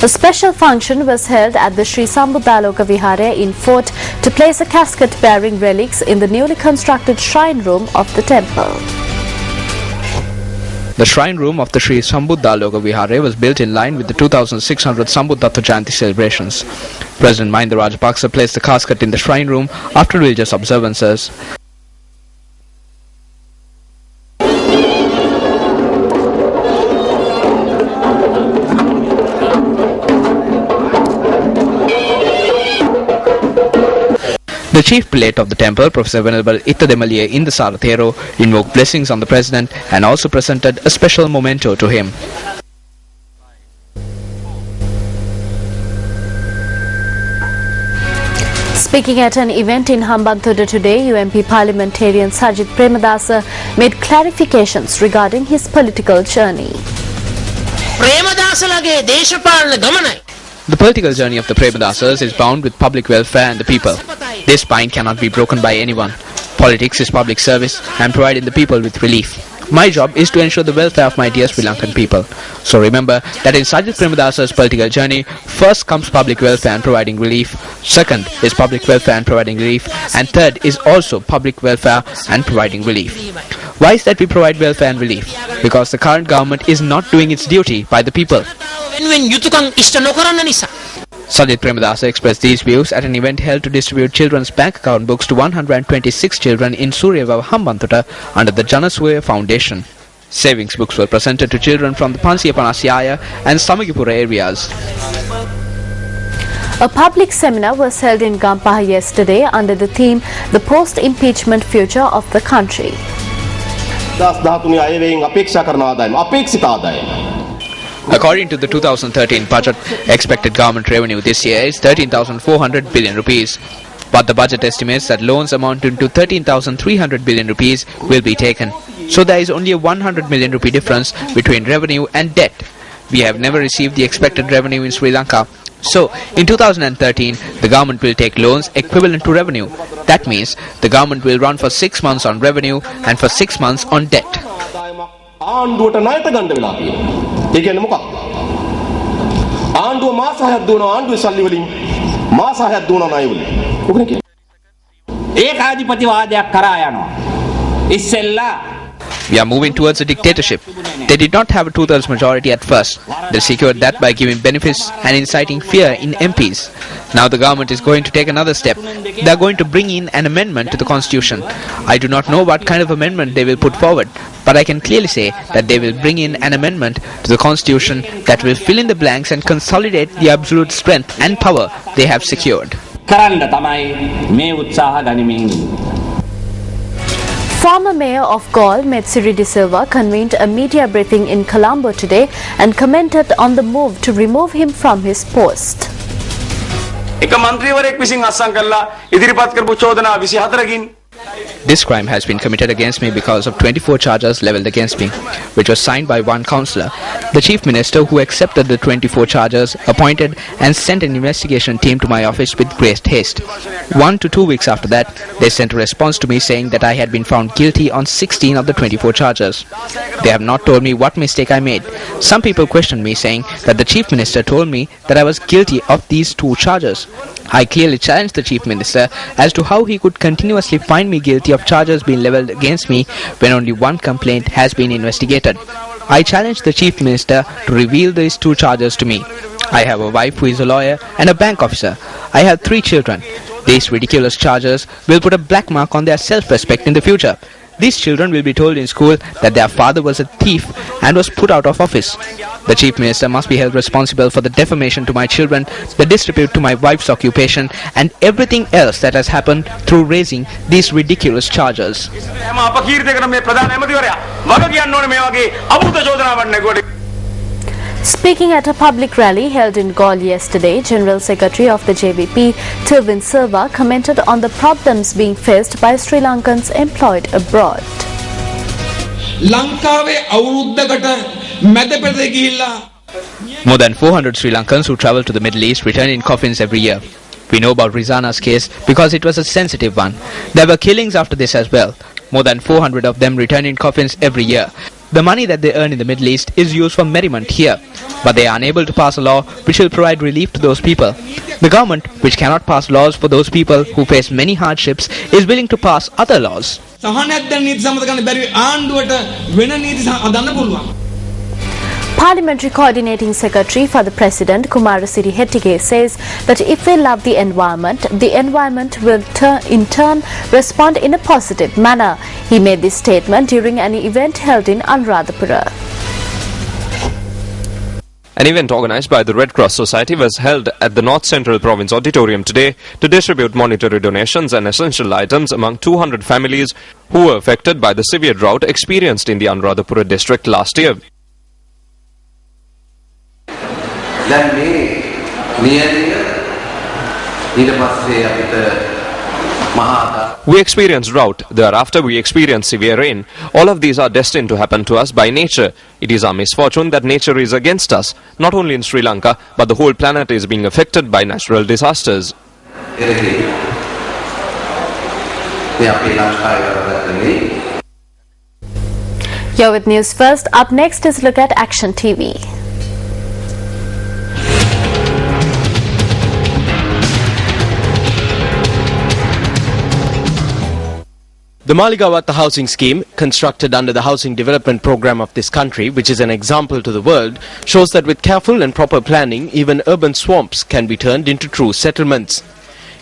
A special function was held at the Sri Sambudaloka Vihare in Fort to place a casket bearing relics in the newly constructed shrine room of the temple. The shrine room of the Sri Sambudaloka Vihare was built in line with the 2600 Sambuddhatta Jayanti celebrations. President Mahinda Rajapaksa placed the casket in the shrine room after religious observances. The chief prelate of the temple, Professor Venerable Ittademaliye Indasarathero, invoked blessings on the president and also presented a special memento to him. Speaking at an event in Hambantota today, UMP Parliamentarian Sajith Premadasa made clarifications regarding his political journey. The political journey of the Premadasas is bound with public welfare and the people. This bind cannot be broken by anyone. Politics is public service and providing the people with relief. My job is to ensure the welfare of my dear Sri Lankan people. So remember that in Sajith Premadasa's political journey, first comes public welfare and providing relief, second is public welfare and providing relief, and third is also public welfare and providing relief. Why is that we provide welfare and relief? Because the current government is not doing its duty by the people. Sajith Premadasa expressed these views at an event held to distribute children's bank account books to 126 children in Suryawa, Hambantota under the Janasuya Foundation. Savings books were presented to children from the Pansiyapanasiyaya and Samagipura areas. A public seminar was held in Gampaha yesterday under the theme The Post-Impeachment Future of the Country. According to the 2013 budget, expected government revenue this year is 13,400 billion rupees. But the budget estimates that loans amounting to 13,300 billion rupees will be taken. So there is only a 100 million rupee difference between revenue and debt. We have never received the expected revenue in Sri Lanka. So, in 2013, the government will take loans equivalent to revenue. That means the government will run for 6 months on revenue and for 6 months on debt. ඒ කියන්නේ මොකක්ද? ආණ්ඩුව මාස 6ක් දුවනවා ආණ්ඩුවේ සල්ලි වලින් මාස 6ක් දුවනවා ණය වලින්. මොකද කියන්නේ? ඒකාධිපතිවාදයක් කරා යනවා. ඉස්සෙල්ලා We are moving towards a dictatorship. They did not have a 2/3 majority at first. They secured that by giving benefits and inciting fear in MPs. Now the government is going to take another step. They are going to bring in an amendment to the constitution. I do not know what kind of amendment they will put forward, but I can clearly say that they will bring in an amendment to the constitution that will fill in the blanks and consolidate the absolute strength and power they have secured. Former Mayor of Galle, Metsiri Silva, convened a media briefing in Colombo today and commented on the move to remove him from his post. This crime has been committed against me because of 24 charges levelled against me, which was signed by one councillor. The Chief Minister, who accepted the 24 charges, appointed and sent an investigation team to my office with great haste. 1 to 2 weeks after that, they sent a response to me saying that I had been found guilty on 16 of the 24 charges. They have not told me what mistake I made. Some people questioned me saying that the Chief Minister told me that I was guilty of these 2 charges. I clearly challenged the Chief Minister as to how he could continuously find me guilty of charges being levelled against me when only one complaint has been investigated. I challenged the Chief Minister to reveal these 2 charges to me. I have a wife who is a lawyer and a bank officer. I have 3 children. These ridiculous charges will put a black mark on their self-respect in the future. These children will be told in school that their father was a thief and was put out of office. The Chief Minister must be held responsible for the defamation to my children, the disrepute to my wife's occupation, and everything else that has happened through raising these ridiculous charges. Speaking at a public rally held in Galle yesterday, General Secretary of the JVP, Tilvin Silva, commented on the problems being faced by Sri Lankans employed abroad. More than 400 Sri Lankans who travel to the Middle East return in coffins every year. We know about Rizana's case because it was a sensitive one. There were killings after this as well. More than 400 of them return in coffins every year. The money that they earn in the Middle East is used for merriment here, but they are unable to pass a law which will provide relief to those people. The government, which cannot pass laws for those people who face many hardships, is willing to pass other laws. Parliamentary Coordinating Secretary for the President, Kumara says that if we love the environment will in turn respond in a positive manner. He made this statement during an event held in Anura. An event organized by the Red Cross Society was held at the North Central Province Auditorium today to distribute monetary donations and essential items among 200 families who were affected by the severe drought experienced in the Anuradhapura district last year. We experience drought, thereafter we experience severe rain. All of these are destined to happen to us by nature. It is our misfortune that nature is against us. Not only in Sri Lanka, but the whole planet is being affected by natural disasters. You're with News First. Up next is a look at Action TV. The Maligawatta housing scheme, constructed under the housing development program of this country, which is an example to the world, shows that with careful and proper planning, even urban swamps can be turned into true settlements.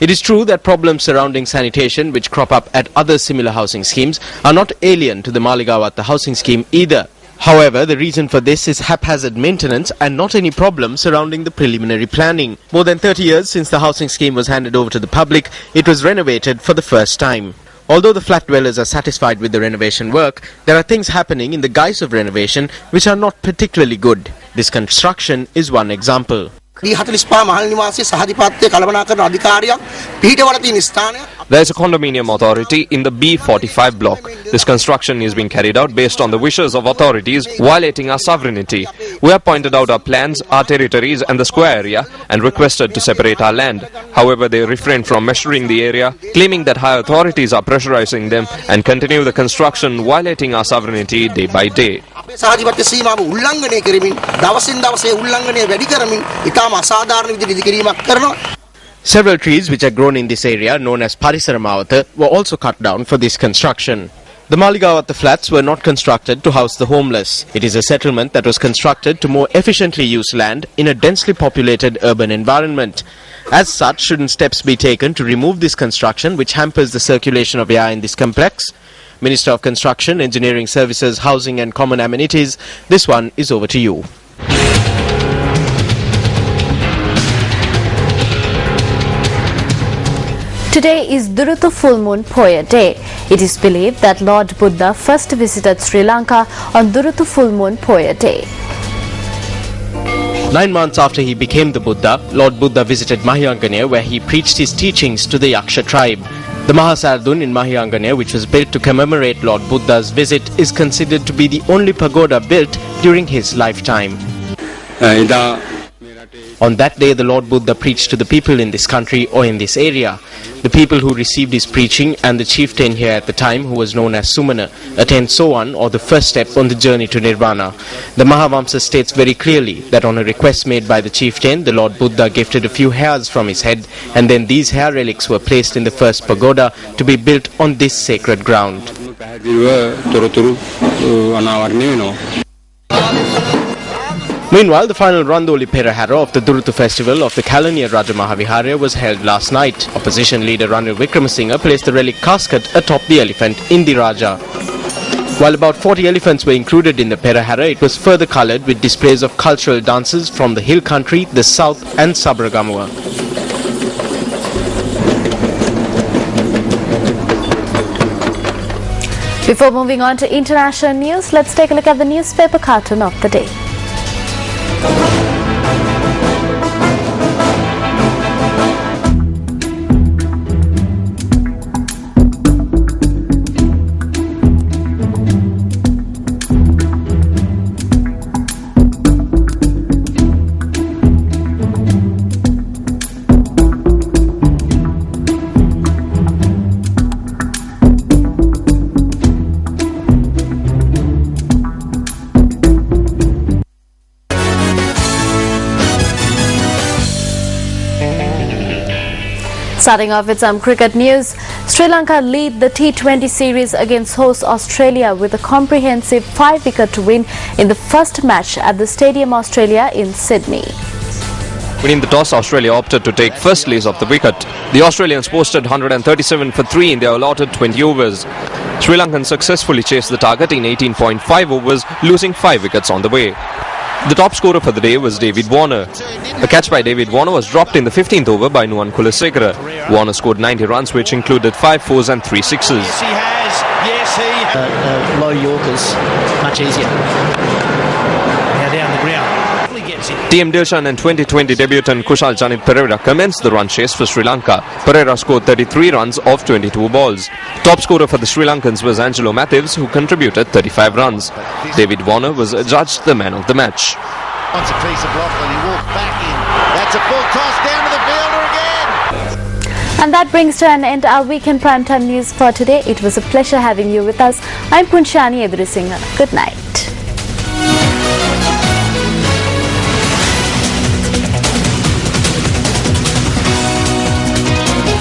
It is true that problems surrounding sanitation, which crop up at other similar housing schemes, are not alien to the Maligawatta housing scheme either. However, the reason for this is haphazard maintenance and not any problem surrounding the preliminary planning. More than 30 years since the housing scheme was handed over to the public, it was renovated for the first time. Although the flat dwellers are satisfied with the renovation work, there are things happening in the guise of renovation which are not particularly good. This construction is one example. There is a condominium authority in the B45 block. This construction is being carried out based on the wishes of authorities, violating our sovereignty. We have pointed out our plans, our territories and the square area and requested to separate our land. However, they refrain from measuring the area, claiming that higher authorities are pressurizing them and continue the construction, violating our sovereignty day by day. Several trees which are grown in this area, known as Parisaramawata, were also cut down for this construction. The Maligawatta flats were not constructed to house the homeless. It is a settlement that was constructed to more efficiently use land in a densely populated urban environment. As such, shouldn't steps be taken to remove this construction which hampers the circulation of air in this complex? Minister of Construction, Engineering Services, Housing and Common Amenities, this one is over to you. Today is Duruthu Full Moon Poya Day. It is believed that Lord Buddha first visited Sri Lanka on Duruthu Full Moon Poya Day. 9 months after he became the Buddha, Lord Buddha visited Mahiyangane where he preached his teachings to the Yaksha tribe. The Mahasardun in Mahiyangane, which was built to commemorate Lord Buddha's visit, is considered to be the only pagoda built during his lifetime. On that day, the Lord Buddha preached to the people in this country or in this area. The people who received his preaching and the chieftain here at the time, who was known as Sumana, attained Sowan, or the first step on the journey to Nirvana. The Mahavamsa states very clearly that on a request made by the chieftain, the Lord Buddha gifted a few hairs from his head, and then these hair relics were placed in the first pagoda to be built on this sacred ground. Meanwhile, the final Randoli Perera of the Duruthu festival of the Kalaniya Raja Mahavihara was held last night. Opposition leader Ranil Wickremesinghe placed the relic casket atop the elephant Indi Raja. While about 40 elephants were included in the Perera, it was further coloured with displays of cultural dances from the hill country, the south and Sabragamua. Before moving on to international news, let's take a look at the newspaper cartoon of the day. Starting off with some cricket news, Sri Lanka lead the T20 series against host Australia with a comprehensive 5-wicket win in the first match at the Stadium Australia in Sydney. Winning the toss, Australia opted to take first lace of the wicket. The Australians posted 137 for 3 in their allotted 20 overs. Sri Lankans successfully chased the target in 18.5 overs, losing 5 wickets on the way. The top scorer for the day was David Warner. A catch by David Warner was dropped in the 15th over by Nuwan Kulasekara. Warner scored 90 runs, which included 5 fours and 3 sixes. Yes, he has. Yes, he has. Low Yorkers, much easier. Now down the ground. TM Dilshan and 2020 debutant Kushal Janit Perera commenced the run chase for Sri Lanka. Perera scored 33 runs off 22 balls. Top scorer for the Sri Lankans was Angelo Matthews, who contributed 35 runs. David Warner was adjudged the man of the match. Wants a piece of Lachlan, he walked back in. That's a full toss down to the fielder again. And that brings to an end our weekend primetime news for today. It was a pleasure having you with us. I'm Punshani Everisingha. Good night.